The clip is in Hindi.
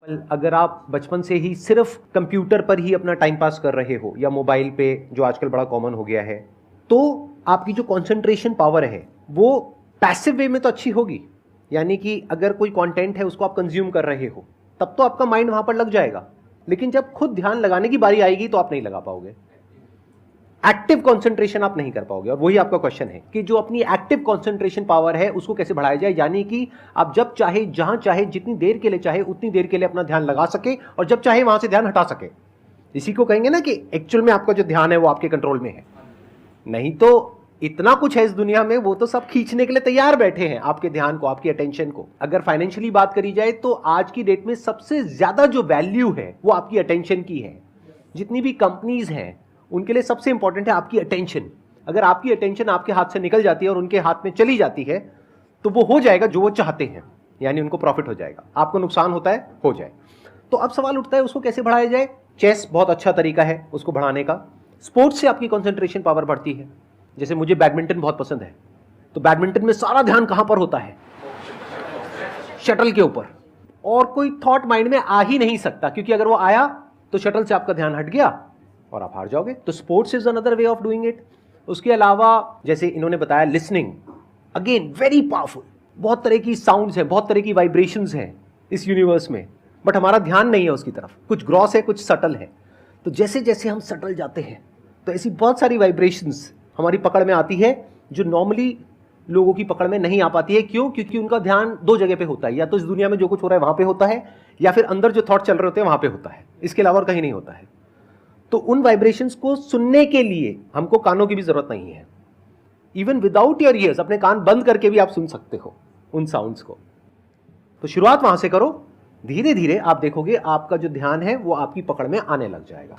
अगर आप बचपन से ही सिर्फ कंप्यूटर पर ही अपना टाइम पास कर रहे हो या मोबाइल पे, जो आजकल बड़ा कॉमन हो गया है, तो आपकी जो कंसंट्रेशन पावर है वो पैसिव वे में तो अच्छी होगी। यानी कि अगर कोई कंटेंट है उसको आप कंज्यूम कर रहे हो तब तो आपका माइंड वहां पर लग जाएगा, लेकिन जब खुद ध्यान लगाने की बारी आएगी तो आप नहीं लगा पाओगे। एक्टिव कंसंट्रेशन आप नहीं कर पाओगे। और वही आपका क्वेश्चन है कि जो अपनी एक्टिव कंसंट्रेशन पावर है उसको कैसे बढ़ाया जाए, यानी कि आप जब चाहे, जहां चाहे, जितनी देर के लिए चाहे उतनी देर के लिए अपना ध्यान लगा सके और जब चाहे वहां से ध्यान हटा सके। इसी को कहेंगे ना कि एक्चुअल में आपका जो ध्यान है वो आपके कंट्रोल में है। नहीं तो इतना कुछ है इस दुनिया में, वो तो सब खींचने के लिए तैयार बैठे हैं आपके ध्यान को, आपकी अटेंशन को। अगर फाइनेंशियली बात करी जाए तो आज की डेट में सबसे ज्यादा जो वैल्यू है वो आपकी अटेंशन की है। जितनी भी कंपनीज हैं उनके लिए सबसे इंपॉर्टेंट है आपकी अटेंशन। अगर आपकी अटेंशन आपके हाथ से निकल जाती है और उनके हाथ में चली जाती है तो वो हो जाएगा जो वो चाहते हैं, यानी उनको प्रॉफिट हो जाएगा, आपको नुकसान होता है हो जाए। तो अब सवाल उठता है उसको कैसे बढ़ाया जाए। चेस बहुत अच्छा तरीका है उसको बढ़ाने का। स्पोर्ट्स से आपकी कंसंट्रेशन पावर बढ़ती है। जैसे मुझे बैडमिंटन बहुत पसंद है, तो बैडमिंटन में सारा ध्यान कहां पर होता है, शटल के ऊपर, और कोई थॉट माइंड में आ ही नहीं सकता, क्योंकि अगर वो आया तो शटल से आपका ध्यान हट गया और आप हार जाओगे। तो sports is another way of doing it. उसके अलावा जैसे इन्होंने बताया लिसनिंग, अगेन वेरी पावरफुल। बहुत तरह की साउंड्स हैं, बहुत तरह की वाइब्रेशंस हैं इस यूनिवर्स में, बट हमारा ध्यान नहीं है उसकी तरफ। कुछ ग्रॉस है, कुछ सटल है। तो जैसे जैसे हम सटल जाते हैं तो ऐसी बहुत सारी वाइब्रेशंस हमारी पकड़ में आती है जो नॉर्मली लोगों की पकड़ में नहीं आ पाती है। क्यों? क्योंकि उनका ध्यान दो जगह पे होता है, या तो इस दुनिया में जो कुछ हो रहा है वहां पे होता है, या फिर अंदर जो थॉट चल रहे होते हैं वहां पे होता है। इसके अलावा और कहीं नहीं होता है। तो उन वाइब्रेशंस को सुनने के लिए हमको कानों की भी जरूरत नहीं है। इवन विदाउट योर ईयर्स, अपने कान बंद करके भी आप सुन सकते हो उन साउंड्स को। तो शुरुआत वहां से करो, धीरे धीरे आप देखोगे आपका जो ध्यान है वो आपकी पकड़ में आने लग जाएगा।